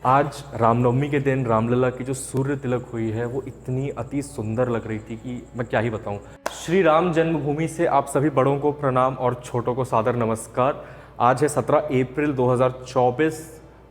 आज रामनवमी के दिन रामलला की जो सूर्य तिलक हुई है वो इतनी अति सुंदर लग रही थी कि मैं क्या ही बताऊं। श्री राम जन्मभूमि से आप सभी बड़ों को प्रणाम और छोटों को सादर नमस्कार। आज है 17 अप्रैल 2024।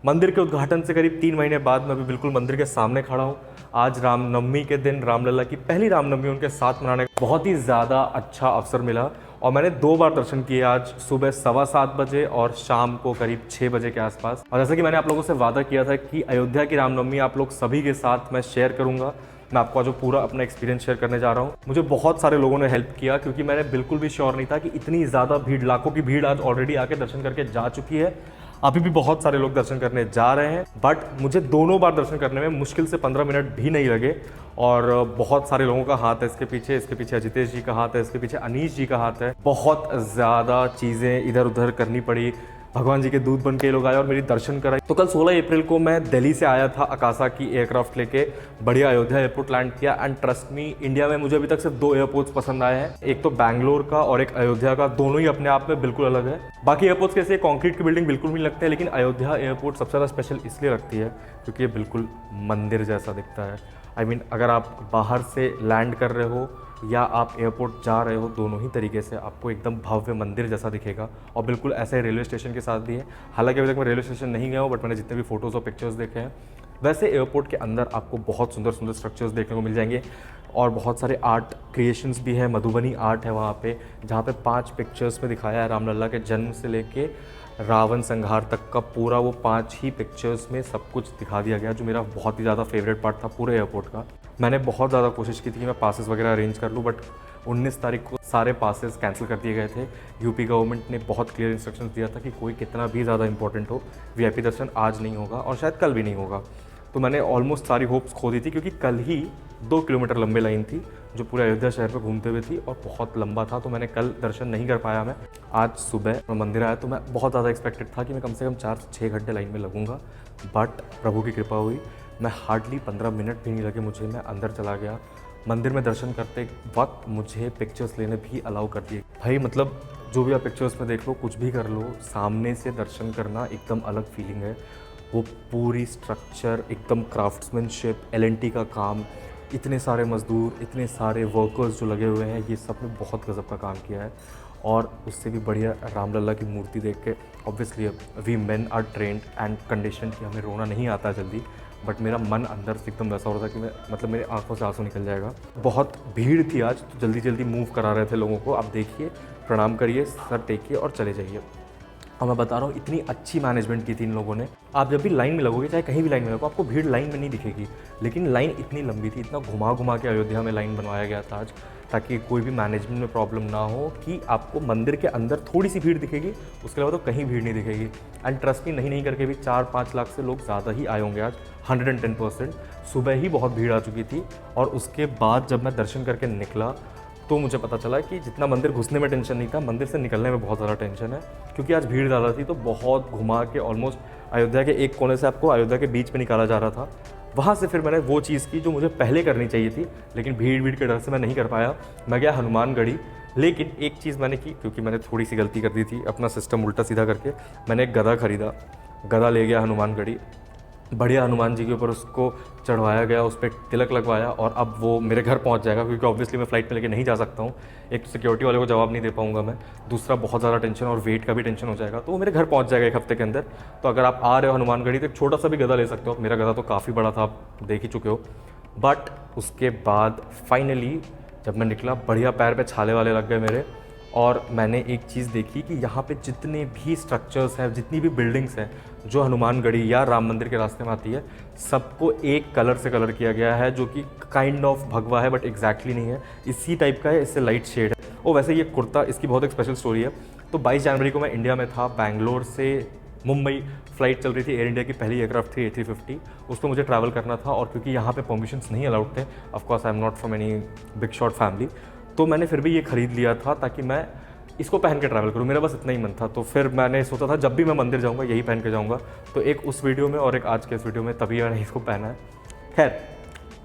मंदिर के उद्घाटन से करीब 3 महीने बाद मैं अभी बिल्कुल मंदिर के सामने खड़ा हूँ। आज रामनवमी के दिन रामलला की पहली रामनवमी उनके साथ मनाने का बहुत ही ज़्यादा अच्छा अवसर मिला और मैंने 2 बार दर्शन किए, आज सुबह 7:15 बजे और शाम को करीब 6 बजे के आसपास। और जैसे कि मैंने आप लोगों से वादा किया था कि अयोध्या की रामनवमी आप लोग सभी के साथ मैं शेयर करूंगा, मैं आपको जो पूरा अपना एक्सपीरियंस शेयर करने जा रहा हूँ। मुझे बहुत सारे लोगों ने हेल्प किया क्योंकि मैंने बिल्कुल भी श्योर नहीं था कि इतनी ज़्यादा भीड़, लाखों की भीड़ आज ऑलरेडी आके दर्शन करके जा चुकी है। अभी भी बहुत सारे लोग दर्शन करने जा रहे हैं, बट मुझे दोनों बार दर्शन करने में मुश्किल से 15 मिनट भी नहीं लगे। और बहुत सारे लोगों का हाथ है इसके पीछे अजितेश जी का हाथ है, इसके पीछे अनीश जी का हाथ है। बहुत ज़्यादा चीज़ें इधर उधर करनी पड़ी, भगवान जी के दूत बन के लोग आए और मेरी दर्शन कराई। तो कल 16 अप्रैल को मैं दिल्ली से आया था अकासा की एयरक्राफ्ट लेके, बढ़िया अयोध्या एयरपोर्ट लैंड किया। एंड ट्रस्ट मी, इंडिया में मुझे अभी तक सिर्फ 2 एयरपोर्ट्स पसंद आए हैं, एक तो बैंगलोर का और एक अयोध्या का। दोनों ही अपने आप में बिल्कुल अलग है। बाकी एयरपोर्ट्स कैसे कंक्रीट की बिल्डिंग बिल्कुल नहीं लगते हैं, लेकिन अयोध्या एयरपोर्ट सबसे ज़्यादा स्पेशल इसलिए लगती है क्योंकि ये बिल्कुल मंदिर जैसा दिखता है। आई मीन अगर आप बाहर से लैंड कर रहे हो या आप एयरपोर्ट जा रहे हो, दोनों ही तरीके से आपको एकदम भव्य मंदिर जैसा दिखेगा। और बिल्कुल ऐसे रेलवे स्टेशन के साथ भी है। हालांकि अभी तक मैं रेलवे स्टेशन नहीं गया हूँ, बट मैंने जितने भी फोटोज़ और पिक्चर्स देखे हैं, वैसे एयरपोर्ट के अंदर आपको बहुत सुंदर सुंदर स्ट्रक्चर्स देखने को मिल जाएंगे और बहुत सारे आर्ट क्रिएशंस भी है। मधुबनी आर्ट है वहाँ पे, जहाँ पे 5 पिक्चर्स में दिखाया है रामलला के जन्म से लेके रावण संहार तक का पूरा, वो 5 ही पिक्चर्स में सब कुछ दिखा दिया गया, जो मेरा बहुत ही ज़्यादा फेवरेट पार्ट था पूरे एयरपोर्ट का। मैंने बहुत ज़्यादा कोशिश की थी कि मैं पासेस वगैरह अरेंज कर लूँ, बट 19 तारीख को सारे पासेस कैंसिल कर दिए गए थे। यूपी गवर्नमेंट ने बहुत क्लियर इंस्ट्रक्शंस दिया था कि कोई कितना भी ज़्यादा इंपॉर्टेंट हो, वीआईपी दर्शन आज नहीं होगा और शायद कल भी नहीं होगा। तो मैंने ऑलमोस्ट सारी होप्स खो दी थी क्योंकि कल ही 2 किलोमीटर लंबे लाइन थी जो पूरे अयोध्या शहर पे घूमते हुए थी और बहुत लंबा था। तो मैंने कल दर्शन नहीं कर पाया। मैं आज सुबह मैं मंदिर आया तो मैं बहुत ज़्यादा एक्सपेक्टेड था कि मैं कम से कम 4 से 6 घंटे लाइन में लगूंगा, बट प्रभु की कृपा हुई। मैं हार्डली 15 मिनट भी नहीं लगे मुझे, मैं अंदर चला गया। मंदिर में दर्शन करते वक्त मुझे पिक्चर्स लेने भी अलाउ कर दिए। भाई मतलब जो भी आप पिक्चर्स में देख लो, कुछ भी कर लो, सामने से दर्शन करना एकदम अलग फीलिंग है। वो पूरी स्ट्रक्चर एकदम क्राफ्ट्समैनशिप, एलएनटी का काम, इतने सारे मज़दूर, इतने सारे वर्कर्स जो लगे हुए हैं, ये सब ने बहुत गज़ब का काम किया है। और उससे भी बढ़िया रामलला की मूर्ति देख के, obviously we men are trained and condition कि हमें रोना नहीं आता जल्दी, बट मेरा मन अंदर से एकदम वैसा हो रहा था कि मैं मतलब मेरे आंखों से आंसू निकल जाएगा। बहुत भीड़ थी आज, तो जल्दी जल्दी मूव करा रहे थे लोगों को। आप देखिए, प्रणाम करिए, सर टेकिए और चले जाइए। और मैं बता रहा हूँ, इतनी अच्छी मैनेजमेंट की थी इन लोगों ने। आप जब भी लाइन में लगोगे, चाहे कहीं भी लाइन में लगो, आपको भीड़ लाइन में नहीं दिखेगी, लेकिन लाइन इतनी लंबी थी, इतना घुमा घुमा के अयोध्या में लाइन बनवाया गया था आज, ताकि कोई भी मैनेजमेंट में प्रॉब्लम ना हो कि आपको मंदिर के अंदर थोड़ी सी भीड़ दिखेगी, उसके अलावा तो कहीं भीड़ नहीं दिखेगी। एंड ट्रस्ट मी, नहीं करके भी 4-5 लाख से लोग ज़्यादा ही आए होंगे आज, 110%। सुबह ही बहुत भीड़ आ चुकी थी और उसके बाद जब मैं दर्शन करके निकला तो मुझे पता चला कि जितना मंदिर घुसने में टेंशन नहीं था, मंदिर से निकलने में बहुत ज़्यादा टेंशन है। क्योंकि आज भीड़ ज़्यादा थी तो बहुत घुमा के ऑलमोस्ट अयोध्या के एक कोने से आपको अयोध्या के बीच में निकाला जा रहा था। वहाँ से फिर मैंने वो चीज़ की जो मुझे पहले करनी चाहिए थी, लेकिन भीड़ के डर से मैं नहीं कर पाया। मैं गया हनुमानगढ़ी, लेकिन एक चीज़ मैंने की, क्योंकि मैंने थोड़ी सी गलती कर दी थी अपना सिस्टम उल्टा सीधा करके। मैंने एक गधा खरीदा, गधा ले गया हनुमानगढ़ी, बढ़िया हनुमान जी के ऊपर उसको चढ़वाया गया, उस पर तिलक लगवाया और अब वो मेरे घर पहुंच जाएगा, क्योंकि ऑब्वियसली मैं फ़्लाइट में लेके नहीं जा सकता हूँ। एक सिक्योरिटी वाले को जवाब नहीं दे पाऊंगा मैं, दूसरा बहुत ज़्यादा टेंशन और वेट का भी टेंशन हो जाएगा। तो वो मेरे घर पहुंच जाएगा 1 हफ्ते के अंदर। तो अगर आप आ रहे हो हनुमानगढ़ी तो एक छोटा सा भी गधा ले सकते हो। मेरा गधा तो काफ़ी बड़ा था, आप देख ही चुके हो। बट उसके बाद फाइनली जब मैं निकला, बढ़िया पैर पे छाले वाले लग गए मेरे। और मैंने एक चीज़ देखी कि यहाँ पे जितने भी स्ट्रक्चर्स हैं, जितनी भी बिल्डिंग्स हैं जो हनुमानगढ़ी या राम मंदिर के रास्ते में आती है, सबको एक कलर से कलर किया गया है, जो कि काइंड ऑफ भगवा है बट एग्जैक्टली नहीं है, इसी टाइप का है, इससे लाइट शेड है। और वैसे ये कुर्ता, इसकी बहुत एक स्पेशल स्टोरी है। तो 22 जनवरी को मैं इंडिया में था, बैंगलोर से मुंबई फ़्लाइट चल रही थी, एयर इंडिया की पहली एयरक्राफ्ट थी A350, उस पर मुझे ट्रैवल करना था। और क्योंकि यहाँ पे परमिशंस नहीं अलाउड थे, of course I am not from any big shot family, तो मैंने फिर भी ये ख़रीद लिया था ताकि मैं इसको पहन के ट्रैवल करूँ। मेरा बस इतना ही मन था। तो फिर मैंने सोचा था जब भी मैं मंदिर जाऊँगा यही पहन के जाऊँगा। तो एक उस वीडियो में और एक आज के इस वीडियो में तभी मैंने इसको पहना है। खैर,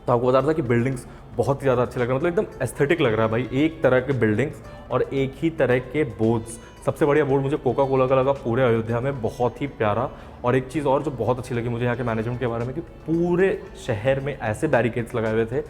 तो आपको बता रहा था कि बिल्डिंग्स बहुत ही ज़्यादा अच्छे लग रहे हैं, मतलब एकदम एस्थेटिक लग रहा है भाई। एक तरह के बिल्डिंग्स और एक ही तरह के बोर्ड्स। सबसे बढ़िया बोर्ड मुझे कोका कोला का लगा पूरे अयोध्या में, बहुत ही प्यारा। और एक चीज़ और जो बहुत अच्छी लगी मुझे यहाँ के मैनेजमेंट के बारे में, कि पूरे शहर में ऐसे बैरिकेड्स लगाए हुए थे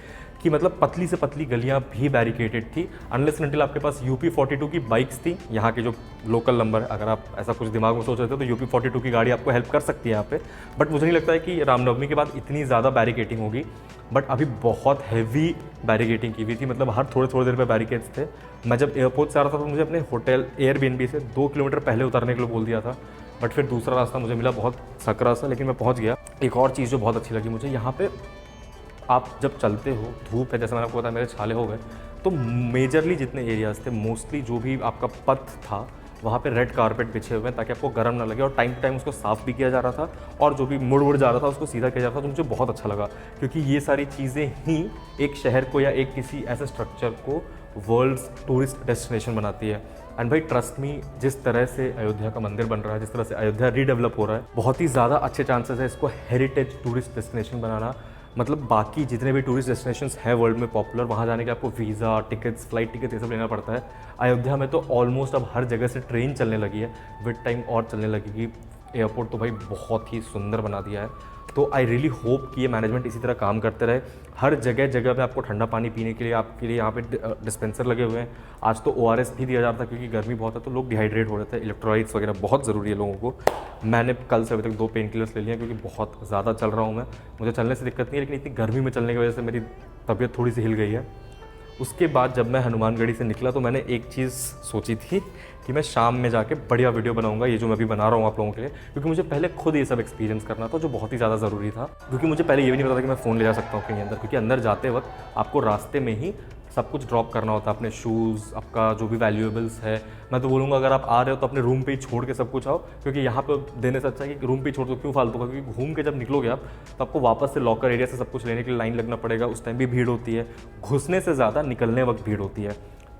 कि मतलब पतली से पतली गलियाँ भी बैरिकेटेड थी। अनलेस अनटिल आपके पास UP42 की बाइक्स थी, यहाँ के जो लोकल नंबर है, अगर आप ऐसा कुछ दिमाग में सोच रहे थे तो UP42 की गाड़ी आपको हेल्प कर सकती है यहाँ पे। बट मुझे नहीं लगता है कि रामनवमी के बाद इतनी ज़्यादा बैरिकेटिंग होगी। बट अभी बहुत हैवी बैरिकेटिंग की हुई थी, मतलब हर थोड़े थोड़ी देर पे बैरिकेड्स थे। मैं जब एयरपोर्ट से आ रहा था तो मुझे अपने होटल एयरबीएनबी से 2 किलोमीटर पहले उतरने के लिए बोल दिया था, बट फिर दूसरा रास्ता मुझे मिला बहुत सकरा सा, लेकिन मैं पहुंच गया। एक और चीज़ जो बहुत अच्छी लगी मुझे, यहाँ पे आप जब चलते हो, धूप है जैसे मैंने आपको बताया, मेरे छाले हो गए, तो मेजरली जितने एरियाज़ थे, मोस्टली जो भी आपका पथ था वहाँ पे रेड कारपेट बिछे हुए हैं ताकि आपको गर्म ना लगे, और टाइम टू टाइम उसको साफ़ भी किया जा रहा था, और जो भी मुड़ जा रहा था उसको सीधा किया जा रहा था। तो मुझे बहुत अच्छा लगा, क्योंकि ये सारी चीज़ें ही एक शहर को या एक किसी ऐसे स्ट्रक्चर को वर्ल्ड्स टूरिस्ट डेस्टिनेशन बनाती है। एंड भाई ट्रस्ट मी, जिस तरह से अयोध्या का मंदिर बन रहा है, जिस तरह से अयोध्या रीडेवलप हो रहा है, बहुत ही ज़्यादा अच्छे चांसेस है इसको हेरिटेज टूरिस्ट डेस्टिनेशन बनाना। मतलब बाकी जितने भी टूरिस्ट डेस्टिनेशंस हैं वर्ल्ड में पॉपुलर, वहाँ जाने के आपको वीज़ा, टिकट्स, फ्लाइट टिकट ये सब लेना पड़ता है। अयोध्या में तो ऑलमोस्ट अब हर जगह से ट्रेन चलने लगी है, विद टाइम और चलने लगेगी। एयरपोर्ट तो भाई बहुत ही सुंदर बना दिया है। तो आई रियली होप कि ये मैनेजमेंट इसी तरह काम करते रहे। हर जगह जगह पे आपको ठंडा पानी पीने के लिए आपके लिए यहाँ पे डिस्पेंसर लगे हुए हैं। आज तो ORS भी दिया जा रहा था, क्योंकि गर्मी बहुत है तो लोग डिहाइड्रेट हो रहे थे। इलेक्ट्रोलाइट्स वगैरह बहुत ज़रूरी है लोगों को। मैंने कल से अभी तक 2 पेन किलर्स ले लिए हैं, क्योंकि बहुत ज़्यादा चल रहा हूँ मैं। मुझे चलने से दिक्कत नहीं है, लेकिन इतनी गर्मी में चलने की वजह से मेरी तबीयत थोड़ी सी हिल गई है। उसके बाद जब मैं हनुमानगढ़ी से निकला तो मैंने एक चीज़ सोची थी कि मैं शाम में जाके बढ़िया वीडियो बनाऊंगा, ये जो मैं अभी बना रहा हूँ आप लोगों के लिए, क्योंकि मुझे पहले खुद ये सब एक्सपीरियंस करना था, जो बहुत ही ज़्यादा ज़रूरी था। क्योंकि मुझे पहले ये भी नहीं पता था कि मैं फ़ोन ले जा सकता हूँ कहीं अंदर, क्योंकि अंदर जाते वक्त आपको रास्ते में ही सब कुछ ड्रॉप करना होता है, अपने शूज़, आपका जो भी वैल्यूएबल्स है। मैं तो बोलूँगा अगर आप आ रहे हो तो अपने रूम पे ही छोड़ के सब कुछ आओ, क्योंकि यहाँ पे देने से अच्छा है कि रूम पे ही छोड़ दो, क्यों फालतू का, क्योंकि घूम के जब निकलोगे आप तो आपको वापस से लॉकर एरिया से सब कुछ लेने के लिए लाइन लगना पड़ेगा। उस टाइम भी भीड़ होती है, घुसने से ज़्यादा निकलने वक्त भीड़ होती है।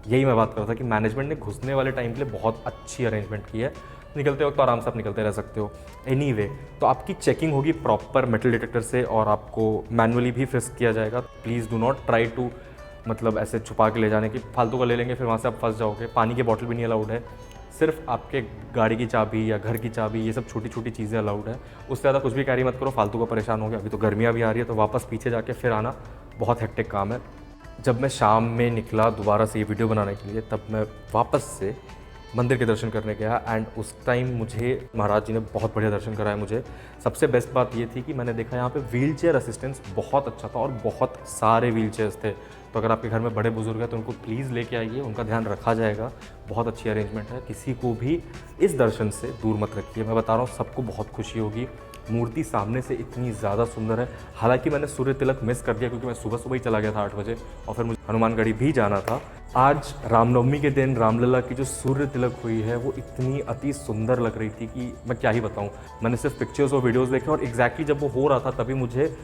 यही मैं बात कर रहा था कि मैनेजमेंट ने घुसने वाले टाइम के लिए बहुत अच्छी अरेंजमेंट की है। निकलते वक्त तो आराम से आप निकलते रह सकते हो। एनीवे, तो आपकी चेकिंग होगी प्रॉपर मेटल डिटेक्टर से, और आपको मैनुअली भी फ्रिस्क किया जाएगा। Please do not try to मतलब ऐसे छुपा के ले जाने की, फालतू का ले लेंगे फिर वहाँ से आप फंस जाओगे। पानी की बॉटल भी नहीं अलाउड है, सिर्फ आपके गाड़ी की चाबी या घर की चाबी, ये सब छोटी छोटी चीज़ें अलाउड है। उससे ज़्यादा कुछ भी कैरी मत करो, फालतू का परेशान हो गया। अभी तो गर्मियाँ भी आ रही है, तो वापस पीछे जाके फिर आना बहुत हेक्टिक काम है। जब मैं शाम में निकला दोबारा से ये वीडियो बनाने के लिए, तब मैं वापस से मंदिर के दर्शन करने गया, एंड उस टाइम मुझे महाराज जी ने बहुत बढ़िया दर्शन कराया। मुझे सबसे बेस्ट बात ये थी कि मैंने देखा यहाँ पे व्हील चेयर असिस्टेंस बहुत अच्छा था, और बहुत सारे व्हील चेयर्स थे। तो अगर आपके घर में बड़े बुजुर्ग हैं तो उनको प्लीज़ लेके आइए, उनका ध्यान रखा जाएगा। बहुत अच्छी अरेंजमेंट है, किसी को भी इस दर्शन से दूर मत रखिए। मैं बता रहा हूँ सबको बहुत खुशी होगी। मूर्ति सामने से इतनी ज़्यादा सुंदर है। हालांकि मैंने सूर्य तिलक मिस कर दिया, क्योंकि मैं सुबह सुबह ही चला गया था 8 बजे, और फिर मुझे हनुमानगढ़ी भी जाना था। आज रामनवमी के दिन रामलला की जो सूर्य तिलक हुई है वो इतनी अति सुंदर लग रही थी कि मैं क्या ही बताऊं। मैंने सिर्फ पिक्चर्स और वीडियोस देखे, और एग्जैक्टली जब वो हो रहा था तभी मुझे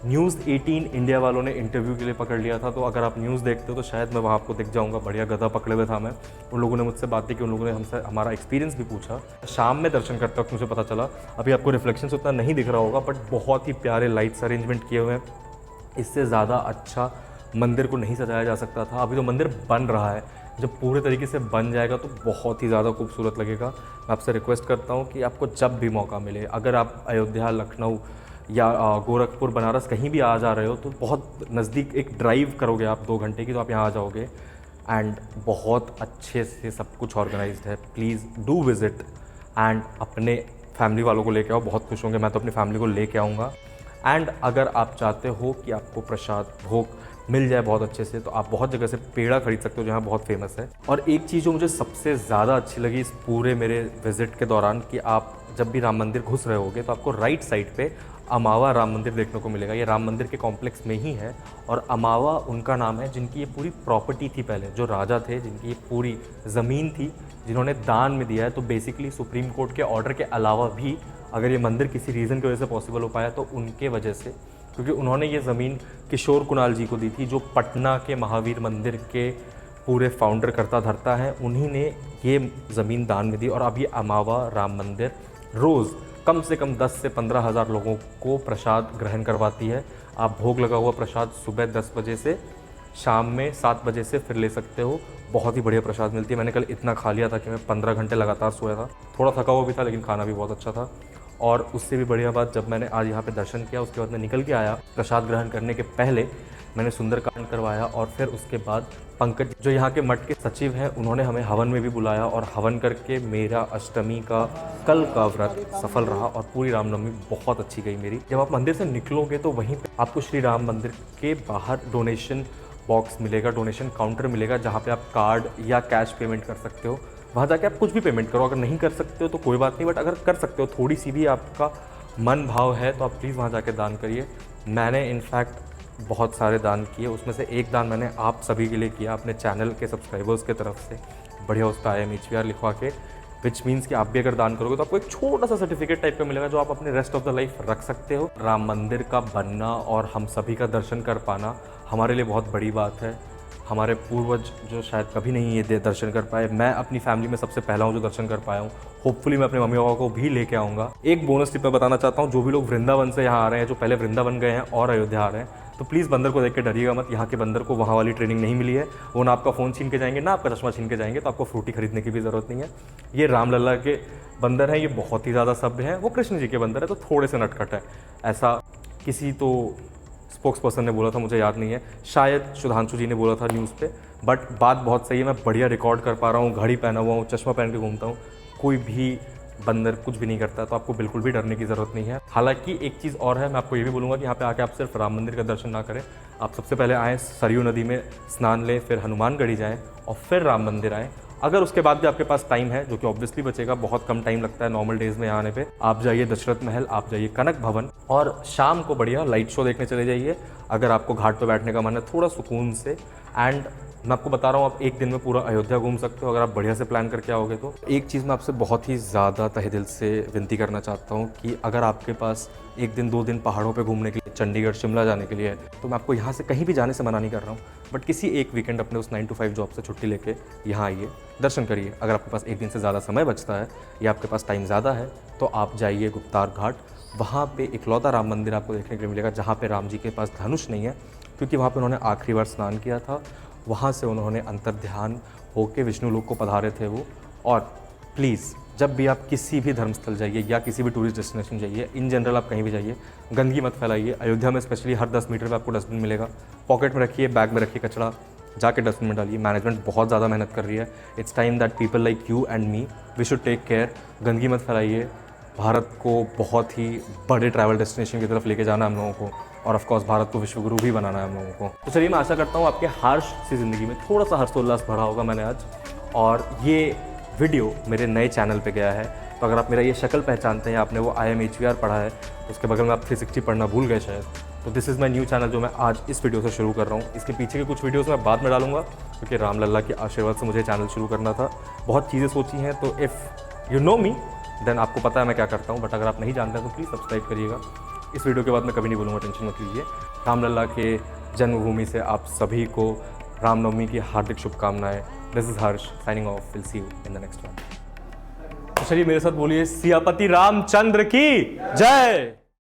न्यूज़ 18 इंडिया वालों ने इंटरव्यू के लिए पकड़ लिया था। तो अगर आप न्यूज़ देखते हो तो शायद मैं वहाँ आपको दिख जाऊँगा, बढ़िया गधा पकड़े हुए था मैं। उन लोगों ने मुझसे बात की, उन लोगों ने हमसे हमारा एक्सपीरियंस भी पूछा। शाम में दर्शन करते वक्त मुझे पता चला, अभी आपको रिफ्लेक्शन उतना नहीं दिख रहा होगा, बट बहुत ही प्यारे लाइट्स अरेंजमेंट किए हुए हैं। इससे ज़्यादा अच्छा मंदिर को नहीं सजाया जा सकता था। अभी तो मंदिर बन रहा है, जब पूरे तरीके से बन जाएगा तो बहुत ही ज़्यादा खूबसूरत लगेगा। मैं आपसे रिक्वेस्ट करता हूँ कि आपको जब भी मौका मिले, अगर आप अयोध्या, लखनऊ या गोरखपुर, बनारस कहीं भी आ जा रहे हो, तो बहुत नज़दीक एक ड्राइव करोगे आप 2 घंटे की, तो आप यहाँ आ जाओगे। एंड बहुत अच्छे से सब कुछ ऑर्गेनाइज्ड है। प्लीज़ डू विज़िट, एंड अपने फैमिली वालों को लेके आओ, बहुत खुश होंगे। मैं तो अपनी फैमिली को लेके आऊँगा। एंड अगर आप चाहते हो कि आपको प्रसाद भोग मिल जाए बहुत अच्छे से, तो आप बहुत जगह से पेड़ा खरीद सकते हो, जहाँ बहुत फेमस है। और एक चीज़ जो मुझे सबसे ज़्यादा अच्छी लगी इस पूरे मेरे विज़िट के दौरान, कि आप जब भी राम मंदिर घुस रहे होगे तो आपको राइट साइड पे अमावा राम मंदिर देखने को मिलेगा। ये राम मंदिर के कॉम्प्लेक्स में ही है, और अमावा उनका नाम है जिनकी ये पूरी प्रॉपर्टी थी पहले, जो राजा थे, जिनकी ये पूरी ज़मीन थी, जिन्होंने दान में दिया है। तो बेसिकली सुप्रीम कोर्ट के ऑर्डर के अलावा भी अगर ये मंदिर किसी रीज़न की वजह से पॉसिबल हो पाया, तो उनके वजह से, क्योंकि उन्होंने ये ज़मीन किशोर कुणाल जी को दी थी, जो पटना के महावीर मंदिर के पूरे फाउंडर करता धरता है। उन्हीं ने ये ज़मीन दान में दी, और अब ये अमावा राम मंदिर रोज़ कम से कम 10 से 15,000 लोगों को प्रसाद ग्रहण करवाती है। आप भोग लगा हुआ प्रसाद सुबह 10 बजे से शाम में 7 बजे से फिर ले सकते हो। बहुत ही बढ़िया प्रसाद मिलती है। मैंने कल इतना खा लिया था कि मैं 15 घंटे लगातार सोया था। थोड़ा थका हुआ भी था, लेकिन खाना भी बहुत अच्छा था। और उससे भी बढ़िया बात, जब मैंने आज यहाँ पे दर्शन किया उसके बाद मैं निकल के आया, प्रसाद ग्रहण करने के पहले मैंने सुंदरकांड करवाया और फिर उसके बाद पंकज जो यहाँ के मठ के सचिव हैं उन्होंने हमें हवन में भी बुलाया और हवन करके मेरा अष्टमी का कल का व्रत सफल रहा और पूरी रामनवमी बहुत अच्छी गई मेरी। जब आप मंदिर से निकलोगे तो वहीं पे आपको श्री राम मंदिर के बाहर डोनेशन बॉक्स मिलेगा, डोनेशन काउंटर मिलेगा, जहाँ पे आप कार्ड या कैश पेमेंट कर सकते हो। वहाँ जाके आप कुछ भी पेमेंट करो। अगर नहीं कर सकते हो तो कोई बात नहीं, बट अगर कर सकते हो, थोड़ी सी भी आपका मन भाव है तो आप प्लीज़ वहाँ जाके दान करिए। मैंने इनफैक्ट बहुत सारे दान किए, उसमें से एक दान मैंने आप सभी के लिए किया अपने चैनल के सब्सक्राइबर्स के तरफ से। बढ़िया उसका IMHVR लिखवा के, विच मीन्स कि आप भी अगर दान करोगे तो आपको एक छोटा सा सर्टिफिकेट टाइप का मिलेगा जो आप अपने रेस्ट ऑफ द लाइफ रख सकते हो। राम मंदिर का बनना और हम सभी का दर्शन कर पाना हमारे लिए बहुत बड़ी बात है। हमारे पूर्वज जो शायद कभी नहीं ये दर्शन कर पाए, मैं अपनी फैमिली में सबसे पहला हूँ जो दर्शन कर पाया हूँ। होपफुली मैं अपने मम्मी पापा को भी लेके आऊँगा। एक बोनस टिप मैं बताना चाहता हूँ, जो भी लोग वृंदावन से यहाँ आ रहे हैं, जो पहले वृंदावन गए हैं और अयोध्या आ रहे हैं, तो प्लीज़ बंदर को देख के डरिएगा मत। यहाँ के बंदर को वहाँ वाली ट्रेनिंग नहीं मिली है। वो ना आपका फ़ोन छीन के जाएंगे, ना आपका चश्मा छीन के जाएंगे, तो आपको फ्रूटी खरीदने की भी ज़रूरत नहीं है। ये रामलला के बंदर हैं, ये बहुत ही ज़्यादा सभ्य हैं। वो कृष्ण जी के बंदर है तो थोड़े से नटखट है। ऐसा किसी तो स्पोक्स पर्सन ने बोला था, मुझे याद नहीं है, शायद सुधांशु जी ने बोला था न्यूज़ पे। बट बात बहुत सही है, मैं बढ़िया रिकॉर्ड कर पा रहा हूँ, घड़ी पहना हुआ हूँ, चश्मा पहन के घूमता हूँ, कोई भी बंदर कुछ भी नहीं करता, तो आपको बिल्कुल भी डरने की ज़रूरत नहीं है। हालांकि एक चीज़ और है, मैं आपको ये भी बोलूँगा कि यहाँ पे आके आप सिर्फ राम मंदिर का दर्शन ना करें, आप सबसे पहले आएँ, सरयू नदी में स्नान लें, फिर हनुमानगढ़ी जाएँ और फिर राम मंदिर आएँ। अगर उसके बाद भी आपके पास टाइम है, जो कि ऑब्वियसली बचेगा, बहुत कम टाइम लगता है नॉर्मल डेज़ में यहाँ आने पे, आप जाइए दशरथ महल, आप जाइए कनक भवन और शाम को बढ़िया लाइट शो देखने चले जाइए। अगर आपको घाट पे बैठने का मन है थोड़ा सुकून से, एंड मैं आपको बता रहा हूँ आप एक दिन में पूरा अयोध्या घूम सकते हो अगर आप बढ़िया से प्लान करके आओगे तो। एक चीज़ मैं आपसे बहुत ही ज़्यादा तहे दिल से विनती करना चाहता हूँ कि अगर आपके पास एक दिन 2 दिन पहाड़ों पे घूमने के लिए, चंडीगढ़ शिमला जाने के लिए है, तो मैं आपको यहाँ से कहीं भी जाने से मना नहीं कर रहा हूँ, बट किसी एक वीकेंड अपने उस 9 to 5 जॉब से छुट्टी लेके यहाँ आइए, दर्शन करिए। अगर आपके पास एक दिन से ज़्यादा समय बचता है या आपके पास टाइम ज़्यादा है तो आप जाइए गुप्तार घाट। वहाँ पे इकलौता राम मंदिर आपको देखने के लिए मिलेगा जहाँ पे राम जी के पास धनुष नहीं है, क्योंकि वहाँ पे उन्होंने आखिरी बार स्नान किया था। वहाँ से उन्होंने अंतर्ध्यान होके विष्णु लोक को पधारे थे वो। और प्लीज़ जब भी आप किसी भी धर्मस्थल जाइए या किसी भी टूरिस्ट डेस्टिनेशन जाइए, इन जनरल आप कहीं भी जाइए, गंदगी मत फैलाइए। अयोध्या में स्पेशली हर 10 मीटर पे आपको डस्टबिन मिलेगा, पॉकेट में रखिए, बैग में रखिए कचरा, जाके डस्टबिन में डालिए। मैनेजमेंट बहुत ज़्यादा मेहनत कर रही है। It's time that people like you and me we should take care. गंदगी मत फैलाइए। भारत को बहुत ही बड़े ट्रैवल डेस्टिनेशन की तरफ लेके जाना है हम लोगों को, और ऑफ कोर्स भारत को विश्व गुरु भी बनाना है हम लोगों को। तो चलिए, मैं आशा करता हूँ आपके हर्ष सी ज़िंदगी में थोड़ा सा हर्षोल्लास बढ़ा होगा मैंने आज। और ये वीडियो मेरे नए चैनल पे गया है, तो अगर आप मेरा ये शक्ल पहचानते हैं, आपने वो IMHVR पढ़ा है, उसके बगल में आप 360 पढ़ना भूल गए शायद, तो this is my new channel जो मैं आज इस वीडियो से शुरू कर रहा हूँ। इसके पीछे के कुछ वीडियोज़ मैं बाद में डालूंगा, क्योंकि रामलला के आशीर्वाद से मुझे चैनल शुरू करना था। बहुत चीज़ें सोची हैं, तो if you know me then आपको पता है मैं क्या करता हूँ। बट अगर आप नहीं जानते तो प्लीज़ सब्सक्राइब करिएगा। इस वीडियो के बाद मैं कभी नहीं बोलूँगा, टेंशन मत लीजिए। रामलला के जन्मभूमि से आप सभी को रामनवमी की हार्दिक शुभकामनाएं। This is Harsh signing off. Will see you in the next one. तो चलिए मेरे साथ बोलिए, सियापति रामचंद्र की जय।